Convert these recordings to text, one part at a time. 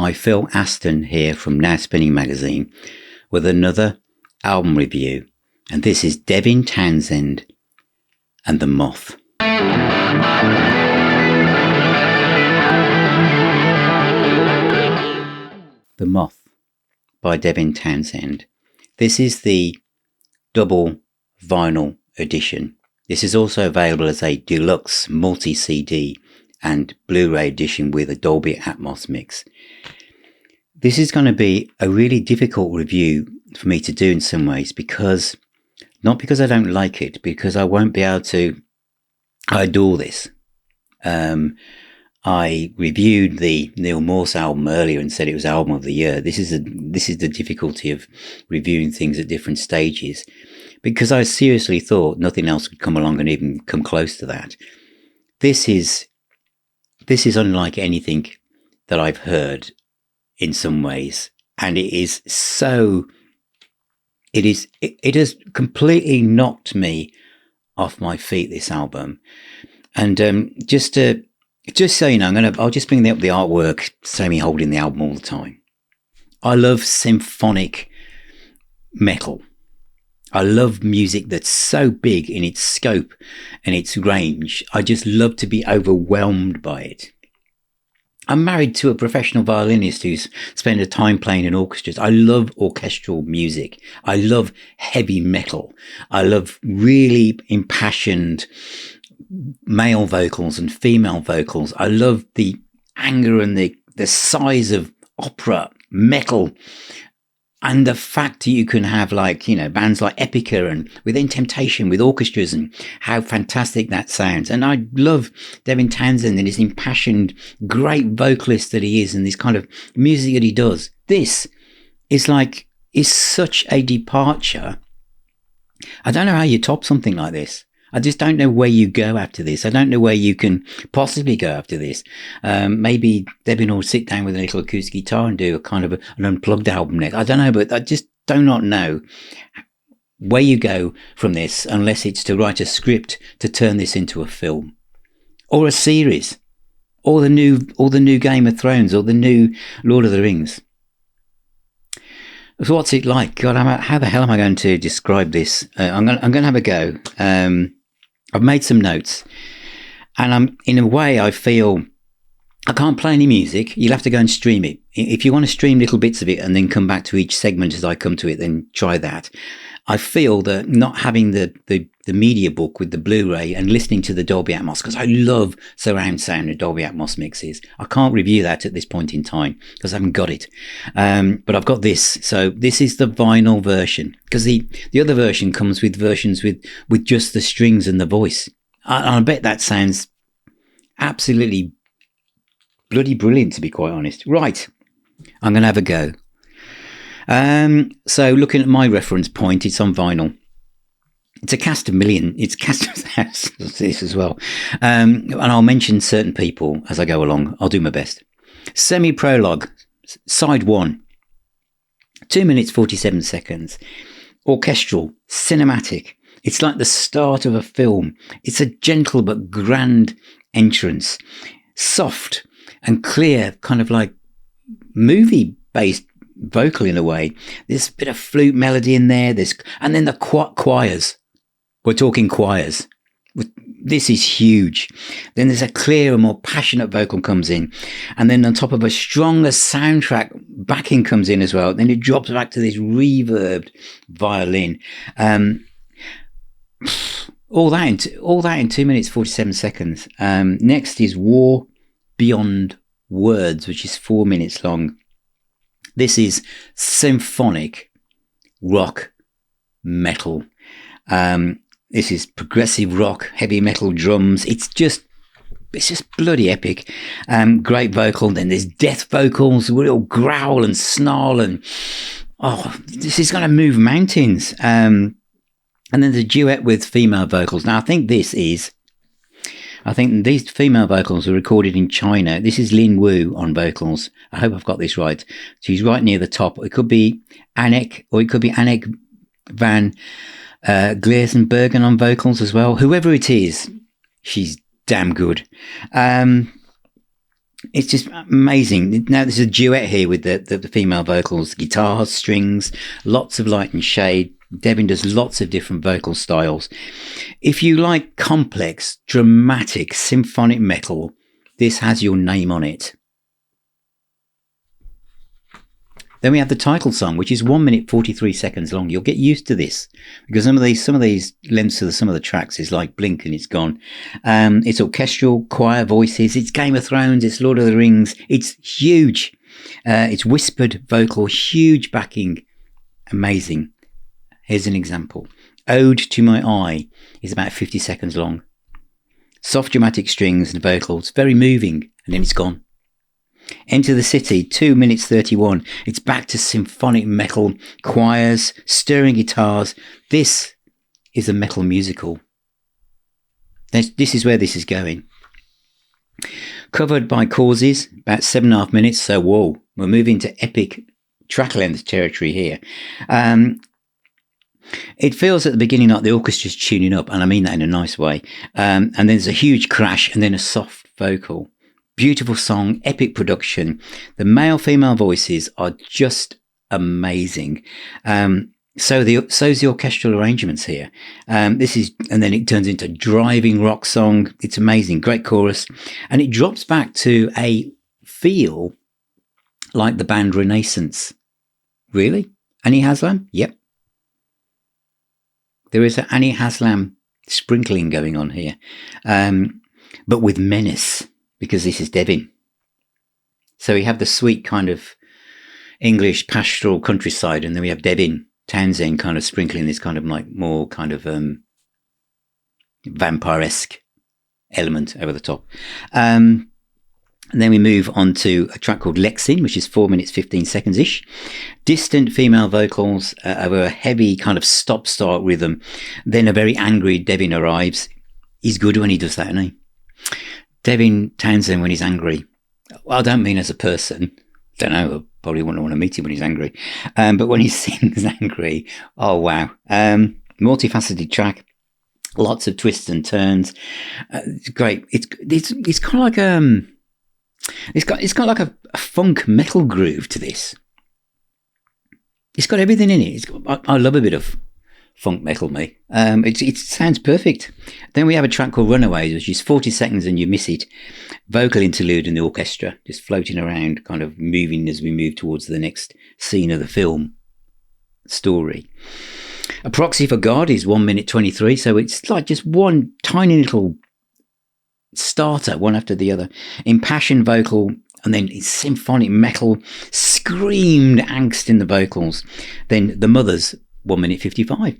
Hi, Phil Aston here from Now Spinning Magazine with another album review, and this is Devin Townsend and the Moth. The Moth by Devin Townsend. This is the double vinyl edition. This is also available as a deluxe multi-CD and Blu-ray edition with a Dolby Atmos mix. This is going to be a really difficult review for me to do in some ways, because not because I don't like it, because I won't be able to. I adore this. I reviewed the Neil Morse album earlier and said it was album of the year. This is the difficulty of reviewing things at different stages, because I seriously thought nothing else would come along and even come close to that. This is unlike anything that I've heard in some ways, and it has completely knocked me off my feet, this album. And just so you know, I'll just bring up the artwork, Sammy holding the album all the time. I love symphonic metal. I love music that's so big in its scope and its range. I just love to be overwhelmed by it. I'm married to a professional violinist who's spent a time playing in orchestras. I love orchestral music. I love heavy metal. I love really impassioned male vocals and female vocals. I love the anger and the size of opera, metal, and the fact that you can have bands like Epica and Within Temptation with orchestras, and how fantastic that sounds. And I love Devin Townsend and his impassioned, great vocalist that he is, and this kind of music that he does. This is such a departure. I don't know how you top something like this. I just don't know where you go after this. I don't know where you can possibly go after this. Maybe Devin will sit down with a little acoustic guitar and do a kind of an unplugged album next. I don't know, but I just do not know where you go from this, unless it's to write a script to turn this into a film or a series, or the new Game of Thrones, or the new Lord of the Rings. So what's it like? God, how the hell am I going to describe this? I'm going to have a go. I've made some notes, and in a way, I feel I can't play any music. You'll have to go and stream it. If you want to stream little bits of it and then come back to each segment as I come to it, then try that. I feel that not having the media book with the Blu-ray and listening to the Dolby Atmos, because I love surround sound and Dolby Atmos mixes. I can't review that at this point in time because I haven't got it. But I've got this. So this is the vinyl version, because the other version comes with versions with just the strings and the voice. I bet that sounds absolutely bloody brilliant, to be quite honest. Right. I'm going to have a go. So looking at my reference point, it's on vinyl. It's a cast of million. It's cast of this as well. And I'll mention certain people as I go along. I'll do my best. Semi-prologue, side 1, 2 minutes, 47 seconds. Orchestral, cinematic. It's like the start of a film. It's a gentle but grand entrance. Soft and clear, kind of like movie-based vocal in a way. There's a bit of flute melody in there. And then the choirs. We're talking choirs. This is huge. Then there's a clearer, more passionate vocal comes in. And then on top of a stronger soundtrack, backing comes in as well. Then it drops back to this reverbed violin. All that in 2 minutes, 47 seconds. Next is War Beyond Words, which is 4 minutes long. This is symphonic rock metal. This is progressive rock, heavy metal drums. It's just bloody epic. Great vocal. Then there's death vocals, real growl and snarl, and this is going to move mountains. And then the duet with female vocals. Now I think these female vocals were recorded in China. This is Lin Wu on vocals. I hope I've got this right. She's right near the top. It could be Anek, or it could be Anek van Gleesenbergen on vocals as well. Whoever it is, she's damn good. It's just amazing. Now there's a duet here with the female vocals, guitars, strings, lots of light and shade. Devin does lots of different vocal styles. If you like complex, dramatic, symphonic metal, this has your name on it. Then we have the title song, which is 1 minute 43 seconds long. You'll get used to this because some of these lengths of some of the tracks is like blink and it's gone. It's orchestral, choir voices. It's Game of Thrones. It's Lord of the Rings. It's huge. It's whispered vocal, huge backing. Amazing. Here's an example. Ode to My Eye is about 50 seconds long. Soft dramatic strings and vocals, very moving, and then it's gone. Enter the City, 2 minutes 31. It's back to symphonic metal, choirs, stirring guitars. This is a metal musical. This is where this is going. Covered by Causes, about 7.5 minutes. So, whoa, we're moving to epic track length territory here. It feels at the beginning like the orchestra's tuning up, and I mean that in a nice way. And then there's a huge crash and then a soft vocal. Beautiful song, epic production. The male-female voices are just amazing. So's the orchestral arrangements here. And then it turns into driving rock song. It's amazing, great chorus, and it drops back to a feel like the band Renaissance. Really, Annie Haslam? Yep. There is an Annie Haslam sprinkling going on here, but with menace. Because this is Devin. So we have the sweet kind of English pastoral countryside, and then we have Devin Townsend kind of sprinkling this kind of like more kind of vampire-esque element over the top. And then we move on to a track called Lexin, which is 4 minutes 15 seconds-ish. Distant female vocals over a heavy kind of stop-start rhythm. Then a very angry Devin arrives. He's good when he does that, isn't he? Devin Townsend when he's angry. Well, I don't mean as a person. Don't know. I probably wouldn't want to meet him when he's angry. But when he sings angry, oh wow. Multifaceted track. Lots of twists and turns. It's great. It's kind of like it's got like a funk metal groove to this. It's got everything in it. I love a bit of funk metal, me. It sounds perfect. Then we have a track called Runaways, which is 40 seconds and you miss it. Vocal interlude in the orchestra, just floating around, kind of moving as we move towards the next scene of the film story. A Proxy for God is 1 minute 23, so it's like just one tiny little starter, one after the other. Impassioned vocal, and then it's symphonic metal, screamed angst in the vocals. Then The Mothers, 1 minute 55.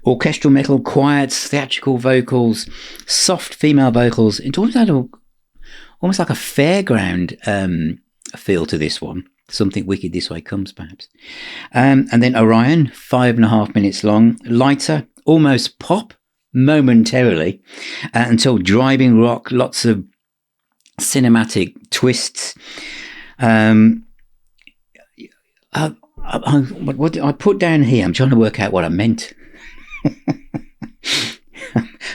Orchestral metal, quiets, theatrical vocals, soft female vocals. It's almost like a fairground feel to this one. Something Wicked This Way Comes, perhaps. And then Orion, 5.5 minutes long. Lighter, almost pop, momentarily, until driving rock, lots of cinematic twists. What I put down here, I'm trying to work out what I meant.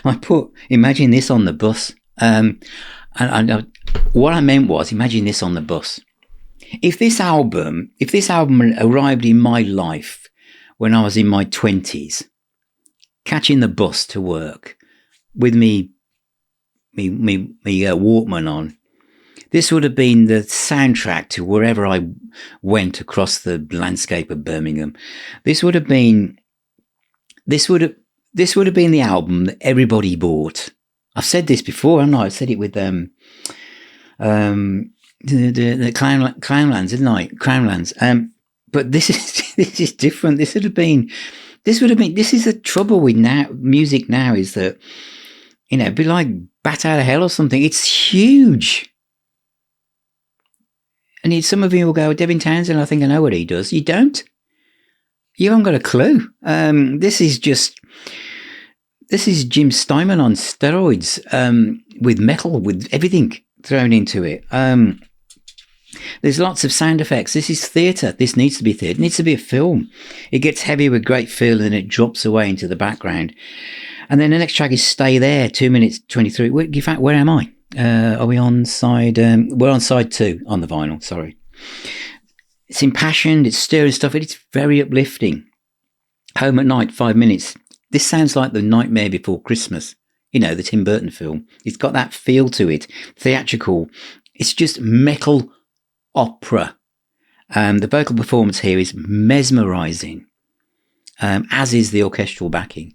I put, imagine this on the bus. And what I meant was, imagine this on the bus. If this album arrived in my life when I was in my 20s, catching the bus to work with me Walkman on, this would have been the soundtrack to wherever I went across the landscape of Birmingham. This would have been the album that everybody bought. I've said this before, haven't I? I said it with the Clownlands, didn't I? Crownlands. But this is different. This is the trouble with music now, is that, it'd be like Bat Out of Hell or something. It's huge. And some of you will go, Devin Townsend, I think I know what he does. You don't. You haven't got a clue. This is Jim Steinman on steroids, with metal, with everything thrown into it. There's lots of sound effects. This is theatre. This needs to be theatre. It needs to be a film. It gets heavy with great feel and it drops away into the background. And then the next track is Stay There, 2 minutes 23. In fact, where am I? Are we on side? We're on side 2 on the vinyl. Sorry. It's impassioned. It's stirring stuff. It's very uplifting. Home at Night, 5 minutes. This sounds like The Nightmare Before Christmas. You know, the Tim Burton film. It's got that feel to it. Theatrical. It's just metal opera. The vocal performance here is mesmerizing, as is the orchestral backing.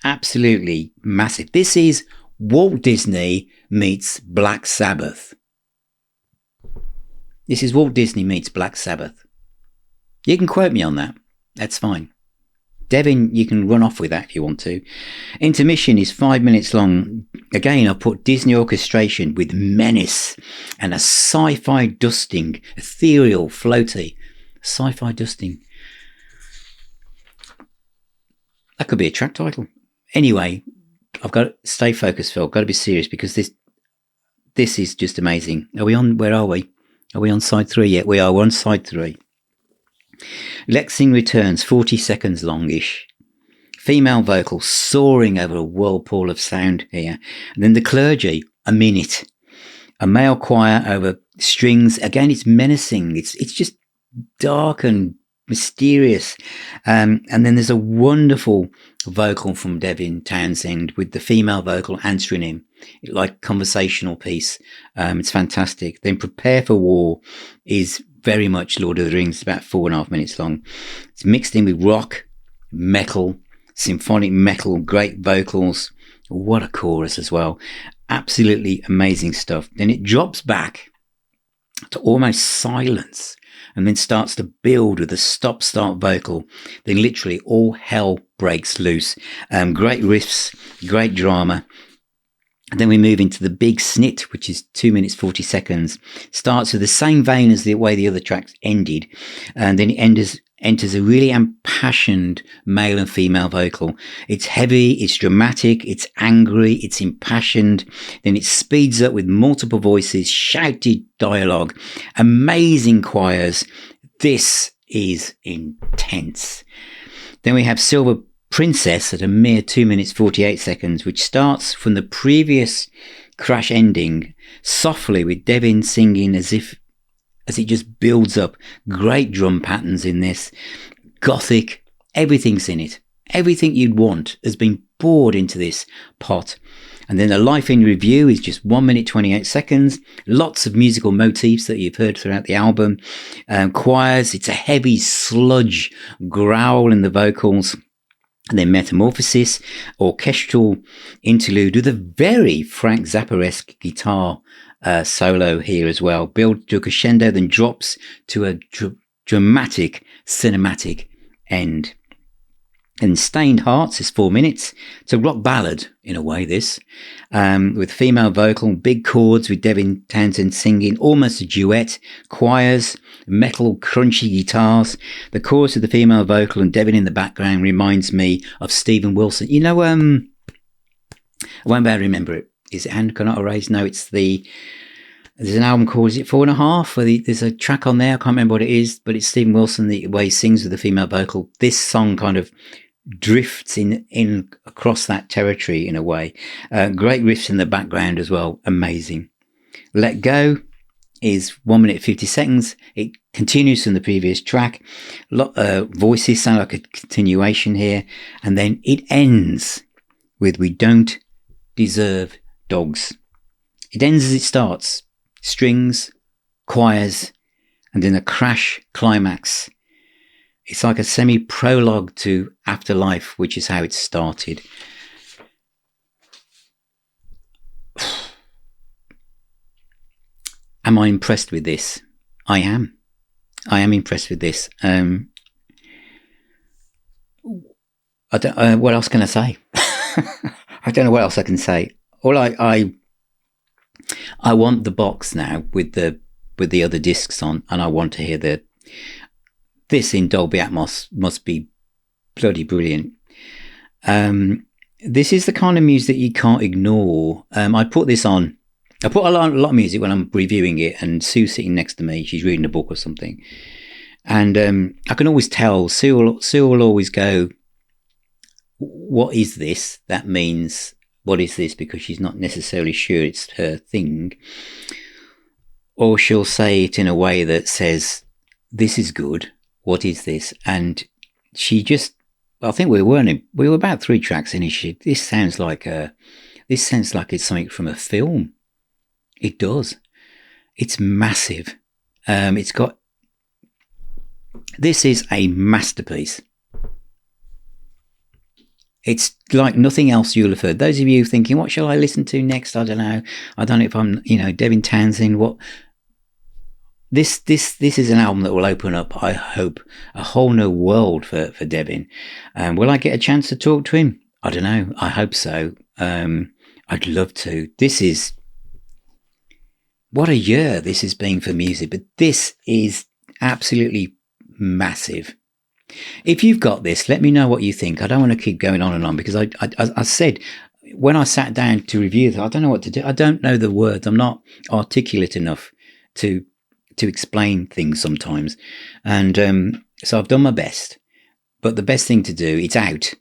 Absolutely massive. This is Walt Disney meets Black Sabbath. This is Walt Disney meets Black Sabbath. You can quote me on that. That's fine. Devin, you can run off with that if you want to. Intermission is 5 minutes long. Again, I put Disney orchestration with menace and a sci-fi dusting, ethereal, floaty. Sci-fi dusting. That could be a track title. Anyway, I've got to stay focused, Phil. I've got to be serious because this is just amazing. Are we on? Where are we? Are we on side 3 yet? We are. We're on side 3. Lexing returns, 40 seconds longish. Female vocal soaring over a whirlpool of sound here. And then the clergy, a minute. A male choir over strings. Again, it's menacing. It's just dark and mysterious. And then there's a wonderful vocal from Devin Townsend with the female vocal answering him, like conversational piece. It's fantastic. Then Prepare for War is very much Lord of the Rings, about 4.5 minutes long. It's mixed in with rock, metal, symphonic metal, great vocals. What a chorus as well. Absolutely amazing stuff. Then it drops back to almost silence and then starts to build with a stop-start vocal. Then literally all hell breaks loose. Great riffs, great drama. And then we move into the big snit, which is 2 minutes, 40 seconds. Starts with the same vein as the way the other tracks ended. And then it enters a really impassioned male and female vocal. It's heavy, it's dramatic, it's angry, it's impassioned. Then it speeds up with multiple voices, shouted dialogue, amazing choirs. This is intense. Then we have Silver Princess at a mere 2 minutes 48 seconds, which starts from the previous crash ending softly with Devin singing as it just builds up. Great drum patterns in this. Gothic, everything's in it. Everything you'd want has been poured into this pot. And then the Life in Review is just 1 minute 28 seconds. Lots of musical motifs that you've heard throughout the album. Choirs, it's a heavy sludge growl in the vocals. And then Metamorphosis, orchestral interlude with a very Frank Zappa-esque guitar solo here as well. Build to a crescendo, then drops to a dramatic cinematic end. And Stained Hearts is 4 minutes. It's a rock ballad in a way, this, with female vocal, big chords with Devin Townsend singing, almost a duet, choirs, metal crunchy guitars. The chorus of the female vocal and Devin in the background reminds me of Stephen Wilson. You know, I won't be able to remember it. Is it Hand Cannot Erase? No, there's an album called, is it 4.5? Where there's a track on there, I can't remember what it is, but it's Stephen Wilson, the way he sings with the female vocal. This song kind of drifts in across that territory in a way. Great riffs in the background as well. Amazing. Let Go is 1 minute 50 seconds. It continues from the previous track. Voices sound like a continuation here. And then it ends with We Don't Deserve Dogs. It ends as it starts. Strings, choirs, and then a crash climax. It's like a semi-prologue to Afterlife, which is how it started. Am I impressed with this? I am impressed with this. I don't. What else can I say? I don't know what else I can say. All I want the box now with the other discs on, and I want to hear this in Dolby Atmos. Must be bloody brilliant. This is the kind of music that you can't ignore. I put this on. I put a lot of music when I'm reviewing it, and Sue's sitting next to me. She's reading a book or something, and I can always tell. Sue will always go, "What is this?" That means what is this, because she's not necessarily sure it's her thing. Or she'll say it in a way that says, this is good. What is this? And she just, I think we were about 3 tracks in. This sounds like it's something from a film. It does. It's massive. This is a masterpiece. It's like nothing else you'll have heard. Those of you thinking, what shall I listen to next? I don't know. I don't know if I'm, Devin Townsend. What? This is an album that will open up, I hope, a whole new world for Devin. Will I get a chance to talk to him? I don't know. I hope so. I'd love to. What a year this has been for music, but this is absolutely massive. If you've got this, let me know what you think. I don't want to keep going on and on, because I said, when I sat down to review this, I don't know what to do. I don't know the words. I'm not articulate enough to explain things sometimes. And so I've done my best. But the best thing to do, it's out.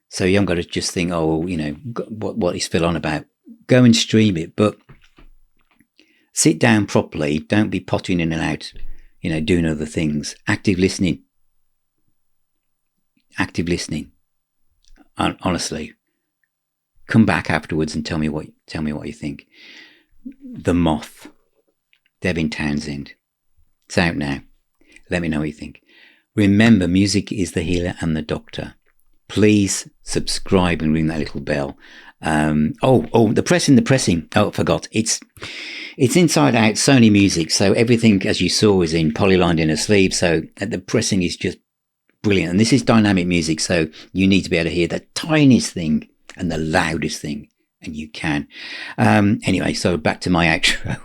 So you haven't got to just think, what is Phil on about? Go and stream it. But sit down properly. Don't be potting in and out, doing other things. Active listening. Honestly. Come back afterwards and tell me what you think. The Moth. Devin Townsend. It's out now. Let me know what you think. Remember, music is the healer and the doctor. Please subscribe and ring that little bell. The pressing. Oh, I forgot. It's inside out Sony music. So everything, as you saw, is in polylined inner sleeve. So the pressing is just brilliant. And this is dynamic music. So you need to be able to hear the tiniest thing and the loudest thing. And you can. Anyway, so back to my outro.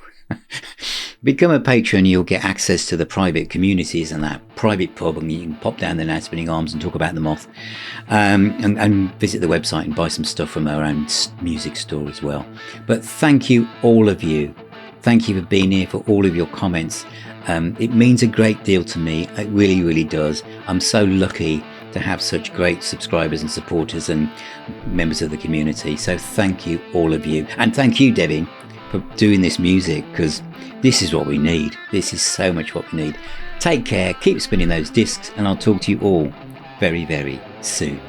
Become a patron, you'll get access to the private communities and that private pub, and you can pop down there now, spinning arms, and talk about the Moth, and visit the website and buy some stuff from our own music store as well. But thank you, all of you. Thank you for being here, for all of your comments. It means a great deal to me. It really, really does. I'm so lucky to have such great subscribers and supporters and members of the community. So thank you, all of you. And thank you, Devin, for doing this music, because this is what we need. This is so much what we need. Take care, keep spinning those discs, and I'll talk to you all very, very soon.